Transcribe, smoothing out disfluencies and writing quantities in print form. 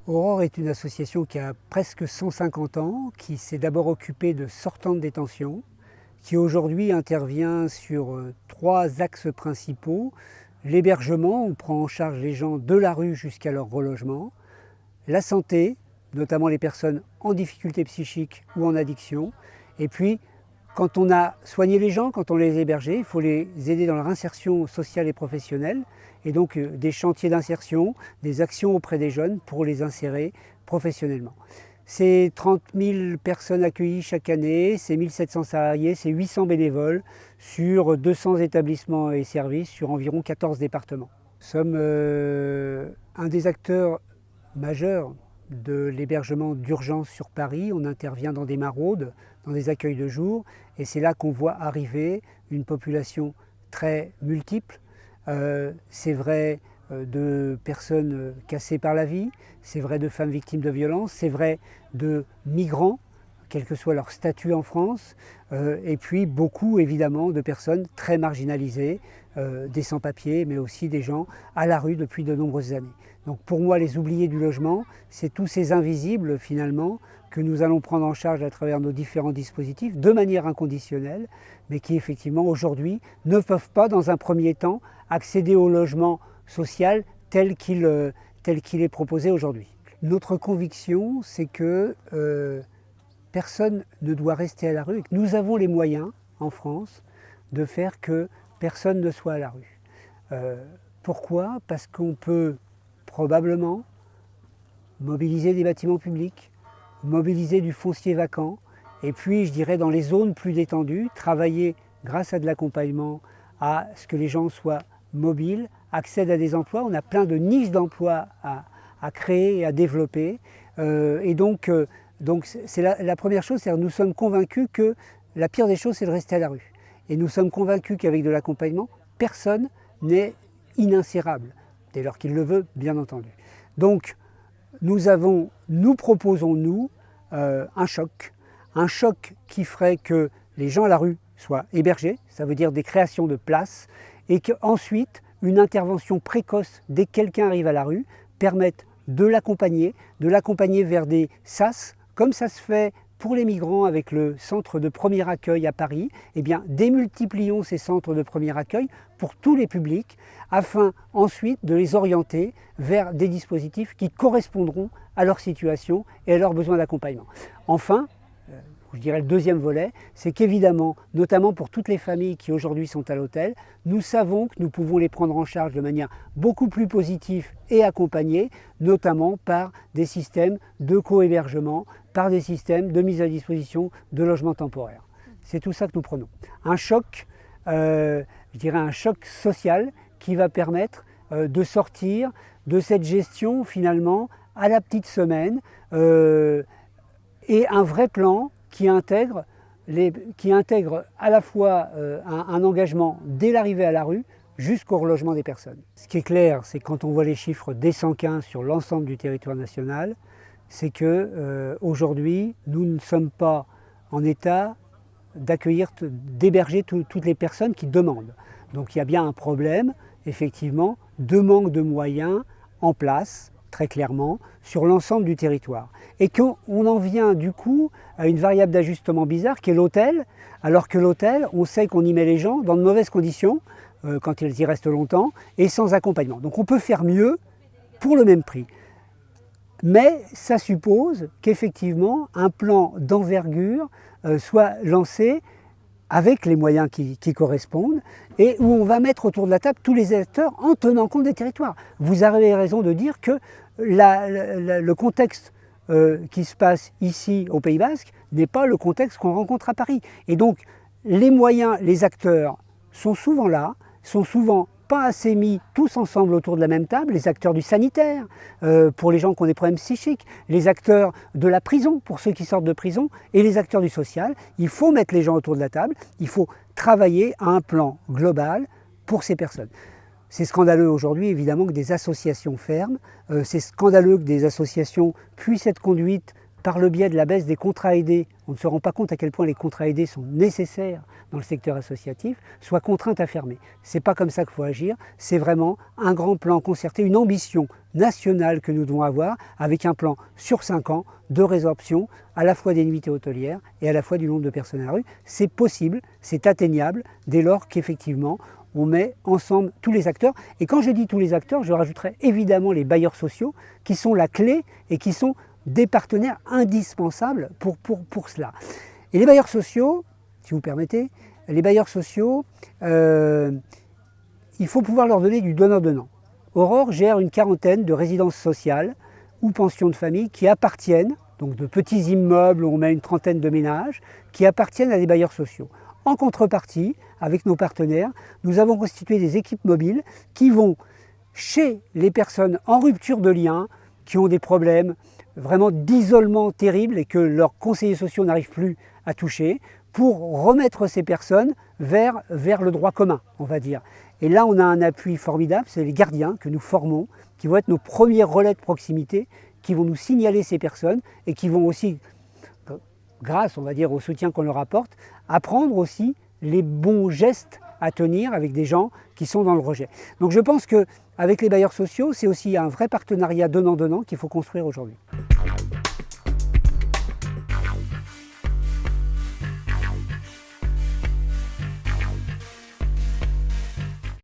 Aurore est une association qui a presque 150 ans, qui s'est d'abord occupée de sortants de détention, qui aujourd'hui intervient sur 3 axes principaux. L'hébergement, on prend en charge les gens de la rue jusqu'à leur relogement. La santé, notamment les personnes en difficulté psychique ou en addiction. Et puis, quand on a soigné les gens, quand on les a hébergés, il faut les aider dans leur insertion sociale et professionnelle. Et donc des chantiers d'insertion, des actions auprès des jeunes pour les insérer professionnellement. C'est 30 000 personnes accueillies chaque année, c'est 1700 salariés, c'est 800 bénévoles sur 200 établissements et services sur environ 14 départements. Nous sommes un des acteurs majeurs de l'hébergement d'urgence sur Paris. On intervient dans des maraudes, dans des accueils de jour, et c'est là qu'on voit arriver une population très multiple. C'est vrai de personnes cassées par la vie, c'est vrai de femmes victimes de violences, c'est vrai de migrants, quel que soit leur statut en France, et puis beaucoup évidemment de personnes très marginalisées, des sans-papiers, mais aussi des gens à la rue depuis de nombreuses années. Donc pour moi, les oubliés du logement, c'est tous ces invisibles finalement que nous allons prendre en charge à travers nos différents dispositifs de manière inconditionnelle, mais qui effectivement aujourd'hui ne peuvent pas dans un premier temps accéder au logement social tel qu'il est proposé aujourd'hui. Notre conviction, c'est que personne ne doit rester à la rue et que nous avons les moyens en France de faire que personne ne soit à la rue. Pourquoi? Parce qu'on peut probablement mobiliser des bâtiments publics, mobiliser du foncier vacant, et puis je dirais dans les zones plus détendues, travailler grâce à de l'accompagnement à ce que les gens soient mobiles, accèdent à des emplois. On a plein de niches d'emplois à créer et à développer. Et donc c'est la première chose, c'est-à-dire nous sommes convaincus que la pire des choses, c'est de rester à la rue. Et nous sommes convaincus qu'avec de l'accompagnement, personne n'est uninsérable, dès lors qu'il le veut, bien entendu. Donc nous proposons un choc qui ferait que les gens à la rue soient hébergés, ça veut dire des créations de places, et qu'ensuite une intervention précoce dès que quelqu'un arrive à la rue permette de l'accompagner vers des SAS, comme ça se fait pour les migrants avec le centre de premier accueil à Paris. Eh bien, démultiplions ces centres de premier accueil pour tous les publics, afin ensuite de les orienter vers des dispositifs qui correspondront à leur situation et à leurs besoins d'accompagnement. Enfin, je dirais le deuxième volet, c'est qu'évidemment, notamment pour toutes les familles qui aujourd'hui sont à l'hôtel, nous savons que nous pouvons les prendre en charge de manière beaucoup plus positive et accompagnée, notamment par des systèmes de co-hébergement, par des systèmes de mise à disposition de logements temporaires. C'est tout ça que nous prenons. Un choc, je dirais un choc social qui va permettre de sortir de cette gestion finalement à la petite semaine et un vrai plan qui intègre à la fois un engagement dès l'arrivée à la rue jusqu'au relogement des personnes. Ce qui est clair, c'est quand on voit les chiffres des 115 sur l'ensemble du territoire national, c'est que aujourd'hui, nous ne sommes pas en état d'héberger toutes les personnes qui demandent. Donc il y a bien un problème, effectivement, de manque de moyens en place, très clairement, sur l'ensemble du territoire. Et qu'on en vient du coup à une variable d'ajustement bizarre qui est l'hôtel, alors que l'hôtel, on sait qu'on y met les gens dans de mauvaises conditions, quand ils y restent longtemps, et sans accompagnement. Donc on peut faire mieux pour le même prix. Mais ça suppose qu'effectivement un plan d'envergure soit lancé avec les moyens qui correspondent et où on va mettre autour de la table tous les acteurs en tenant compte des territoires. Vous avez raison de dire que le contexte qui se passe ici au Pays Basque n'est pas le contexte qu'on rencontre à Paris. Et donc les moyens, les acteurs sont souvent là, sont souvent pas assez mis tous ensemble autour de la même table, les acteurs du sanitaire pour les gens qui ont des problèmes psychiques, les acteurs de la prison pour ceux qui sortent de prison et les acteurs du social. Il faut mettre les gens autour de la table, il faut travailler à un plan global pour ces personnes. C'est scandaleux aujourd'hui évidemment que des associations ferment, c'est scandaleux que des associations puissent être conduites par le biais de la baisse des contrats aidés, on ne se rend pas compte à quel point les contrats aidés sont nécessaires dans le secteur associatif, soient contraintes à fermer. Ce n'est pas comme ça qu'il faut agir, c'est vraiment un grand plan concerté, une ambition nationale que nous devons avoir, avec un plan sur 5 ans de résorption à la fois des nuitées hôtelières et à la fois du nombre de personnes à la rue. C'est possible, c'est atteignable, dès lors qu'effectivement on met ensemble tous les acteurs. Et quand je dis tous les acteurs, je rajouterai évidemment les bailleurs sociaux, qui sont la clé et qui sont des partenaires indispensables pour cela. Et les bailleurs sociaux, si vous permettez, les bailleurs sociaux, il faut pouvoir leur donner du donnant-donnant. Aurore gère une quarantaine de résidences sociales ou pensions de famille qui appartiennent, donc de petits immeubles où on met une trentaine de ménages, qui appartiennent à des bailleurs sociaux. En contrepartie, avec nos partenaires, nous avons constitué des équipes mobiles qui vont chez les personnes en rupture de lien, qui ont des problèmes vraiment d'isolement terrible et que leurs conseillers sociaux n'arrivent plus à toucher, pour remettre ces personnes vers le droit commun, on va dire. Et là, on a un appui formidable, c'est les gardiens que nous formons, qui vont être nos premiers relais de proximité, qui vont nous signaler ces personnes et qui vont aussi, grâce, on va dire, au soutien qu'on leur apporte, apprendre aussi les bons gestes à tenir avec des gens qui sont dans le rejet. Donc je pense qu'avec les bailleurs sociaux, c'est aussi un vrai partenariat donnant-donnant qu'il faut construire aujourd'hui.